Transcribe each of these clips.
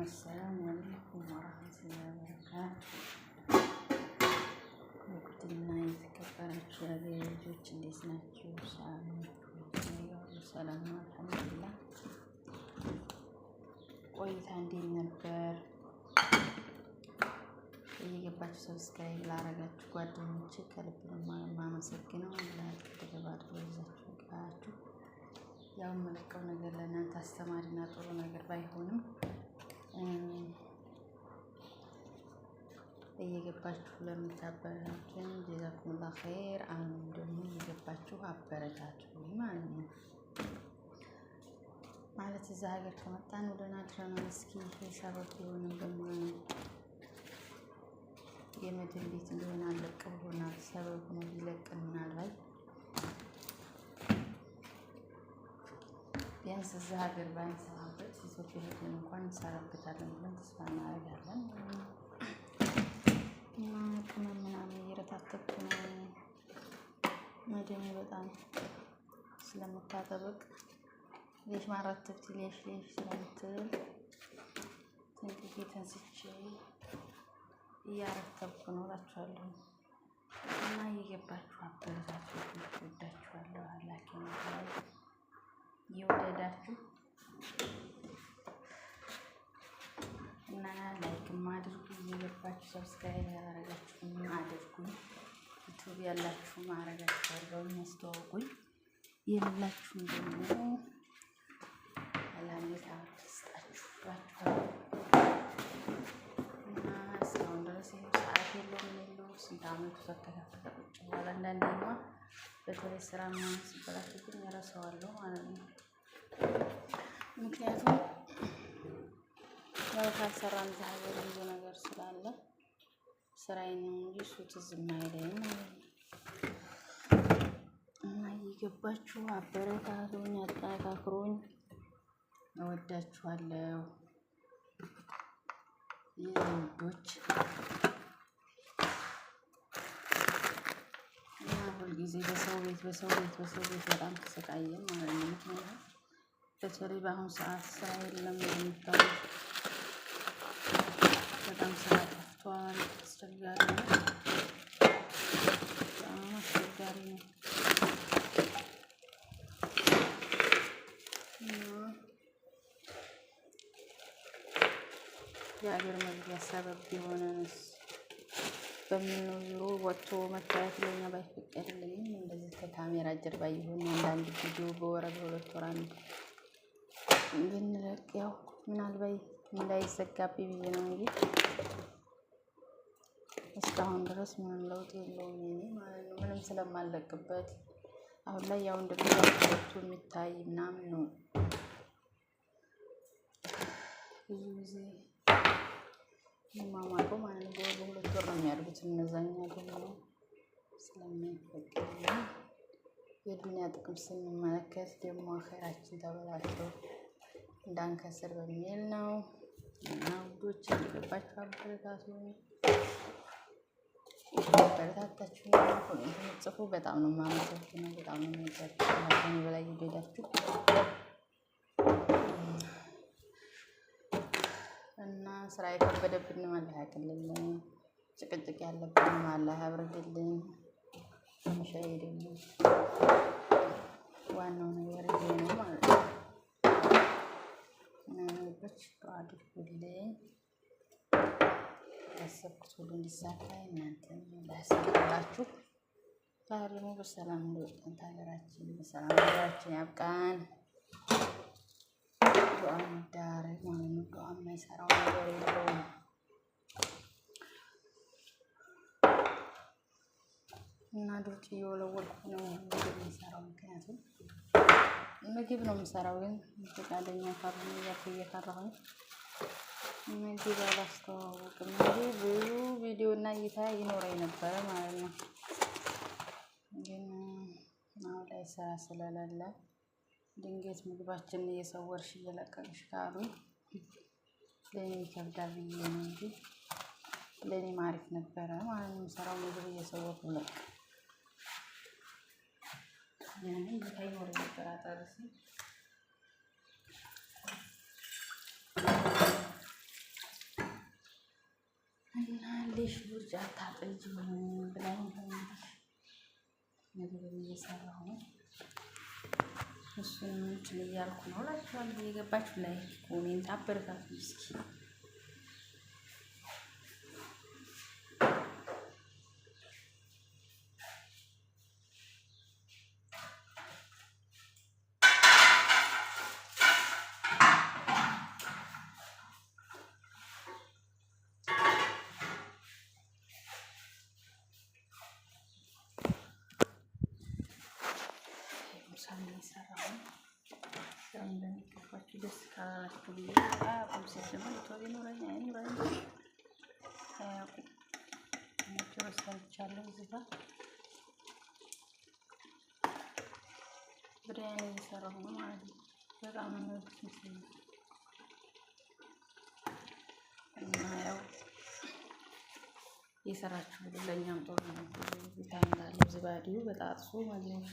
አሰላሙ አለይኩም ወራህመቱላሂ ወበረካቱህ። ውድና የተከበራችሁ የሀገሬ ልጆች እንዴት ናችሁ? ሰላም ናችሁ? ሰላም ነው አልሐምዱሊላህ። ቆይታ እንዴት ነበር? እየገባችሁ ሰብስክራይብ ላረጋችሁ ጓደኞቼ ከልብ ነው የማመሰግነው። ለተደባድሮ ይዛችሁ ገባችሁ። ያው የምለቀው ነገር ለእናንተ አስተማሪና ጥሩ ነገር ባይሆንም እየገባችሁ ለምታበረታቱኝ ጀዛኩሙላህ ኸይር። አሁን ደግሞ እየገባችሁ አበረታቱኝ ማለት ነው። ማለት እዛ ሀገር ከመጣን ወደ ናድረናል። እስኪ ሰበብ ቢሆንም ደግሞ የምድር ቤት እንደሆነ አለቀ ብሎናል። ሰበብ ነው ሊለቅን ምናልባት ቢያንስ እዛ ሀገር ባንሰራበት ኢትዮጵያ ሄደን እንኳን እንሰራበታለን ብለን ተስፋ እናደርጋለን። እና ቅመም ምናምን እየረታተብኩ ነው። መደሜ በጣም ስለምታጠበቅ ሌሽ ማራተብት ሌሽ ስለምትል ትንቅቄ ተንስቼ እያረተብኩ ነው እላችኋለሁ። እና እየገባችሁ አበረታችሁ ወዳችኋለሁ። አላኪ ነው ይወደዳችሁ እና ላይክም አድርጉ። እየገባችሁ ሰብስክራይብ ያላረጋችሁም አድርጉ። ዩቲዩብ ያላችሁ ማረጋችኋለሁ፣ ያስተዋውቁኝ። የሌላችሁም ደግሞ አላሚታ ተስጣችሁ ባችኋለሁ። እና እስካሁን ድረስ ይሄው ሰዓት የለውም ስንት አመቱ ተከፈተ ቁጭ ብሏል። አንዳንዴማ በተለይ ስራ ምናምን ሲበላሽብኝ እረሳዋለሁ ማለት ነው። ምክንያቱም ያው ካልሰራን እዛ ሀገር ብዙ ነገር ስላለ ስራዬን ነው እንጂ እሱ ትዝም አይለኝም ማለት ነው። እና እየገባችሁ አበረታቱኝ፣ አጠናክሩኝ። እወዳችኋለሁ የውዶች። እና ሁልጊዜ በሰው ቤት በጣም ተሰቃየን ማለት ነው። ምክንያቱም በተለይ በአሁኑ ሰዓት ስራ የለም የሚባለው በጣም ስራ ጠፍቷል። አስቸጋሪ ነው፣ በጣም አስቸጋሪ ነው። የሀገር መግቢያ ሰበብ ቢሆነንስ በምን ነው ዞሮ ወጥቶ መታየት ለኛ ባይፈቀድልኝም እንደዚህ ከካሜራ ጀርባ ይሁን አንዳንድ ቪዲዮ በወር በሁለት ወር አንድ ብንለቅ ያው ምናልባት እንዳይዘጋብኝ ብዬ ነው እንጂ እስካሁን ድረስ ምንም ለውጥ የለውም የኔ ማለት ነው። ምንም ስለማለቅበት አሁን ላይ ያው እንደምታውቁት የሚታይ ምናምን ነው። ብዙ ጊዜ የማማቀው ማለት ነው በሁለት ወር ነው የሚያድጉት። እነዛኛ ደግሞ ስለማይፈቀድ የዱንያ ጥቅም ስንመለከት ደግሞ አኼራችን ተበላሽቶ እንዳንከስር በሚል ነው። እና ውዶች እየገባችሁ አበረታቱኝ። አበረታታችሁ ኮሜንት ጽፉ። በጣም ነው የማመሰግነው። በጣም ነው የሚወዳችሁ። ከኔ በላይ ይወዳችሁ እና ስራ የከበደብን አላህ ያቅልልን፣ ጭቅጭቅ ያለብን አላህ ያብርድልን። ሻይ ደግሞ ዋናው ነገር ይሄ ነው ማለት ነው። ነገሮች አድርጉልኝ። ያሰብኩት ሁሉ እንዲሳካ እናንተም እንዳያሳካላችሁ። ታሪሙ በሰላም እንደወጣን ሀገራችን በሰላም ሀገራችን ያብቃን። ዱዓ እንዳረግ ማለት ነው። ዱዓ የማይሰራው ነገር የለውም። እና ዱጭ እየወለወልኩ ነው ምግብ የምሰራው። ምክንያቱም ምግብ ነው የምሰራው፣ ግን ፈቃደኛ ካልሆነ እየፈራሁኝ ምግብ አላስተዋወቅም እንጂ ብዙ ቪዲዮ እና እይታ ይኖረኝ ነበረ ማለት ነው። ግን አሁን ላይ ስራ ስለሌለ ድንገት ምግባችንን እየሰወርሽ እየለቀቅሽ ካሉኝ ለእኔ ይከብዳል ብዬ ነው እንጂ ለእኔ ማሪፍ ነበረ ማለት ነው። የምሰራው ምግብ እየሰወርኩ ለቅ እይታ ይኖረኝ ነበር። አጠርሲ ልጅ አታጥጅ ብላኝ ምግብ እየሰራሁ ነው። እሱን እንትን እያልኩ ነው እላችኋለሁ። እየገባችሁ ላይ ኮሜንት አበረታቱ እስኪ። ሳሚ ሰራሁ ያው እንደሚከፋችሁ ደስ ካላችሁ ብዬ ቁምሴት ደግሞ ቶሎ ኖረኛ አይኖረኝ ሞክሮ ሰርቻለሁ። እዚህ ጋር ብሪያኒ እየሰራሁ ነው ማለት ነው። በጣም ነው ምስል እና ያው የሰራችሁ ለኛም ጥሩ ነው። ቪታሚን አለው ዝባዲው በጣጥሱ ማለት ነው።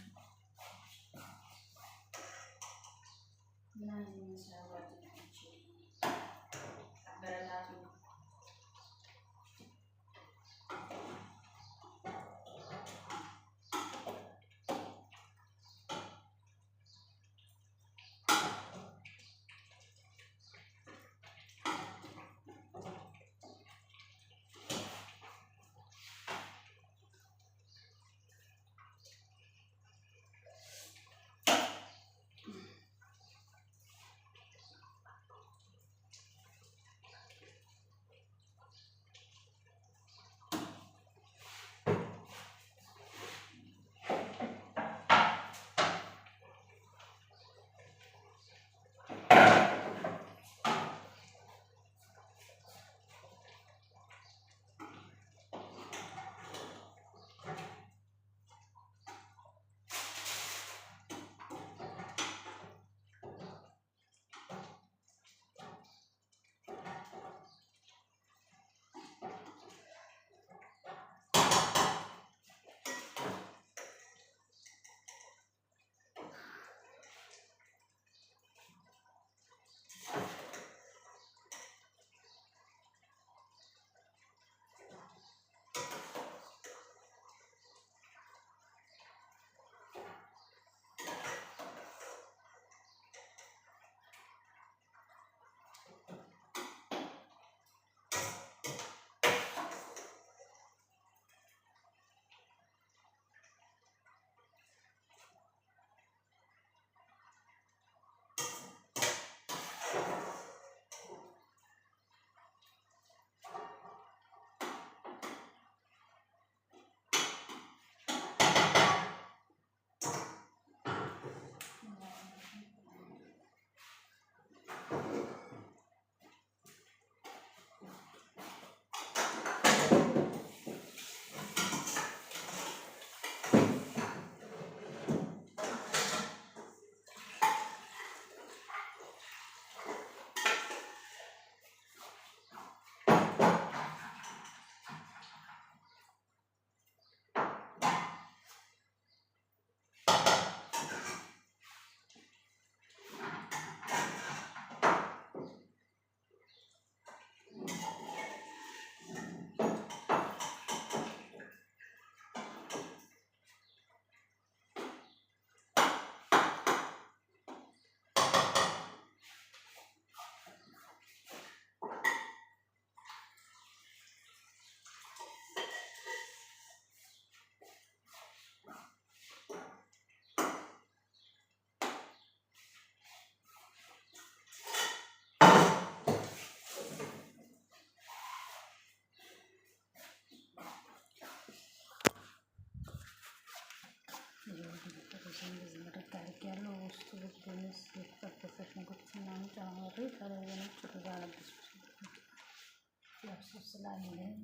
እንደዚህ መድረግ አድርጌያለሁ። ውስጡ በደንስ የተጠበሰ ሽንኩርት ምናምን ጨምሬ ከላይ በነጭ ሩዝ አለበስኩት። ያው ስላለኝ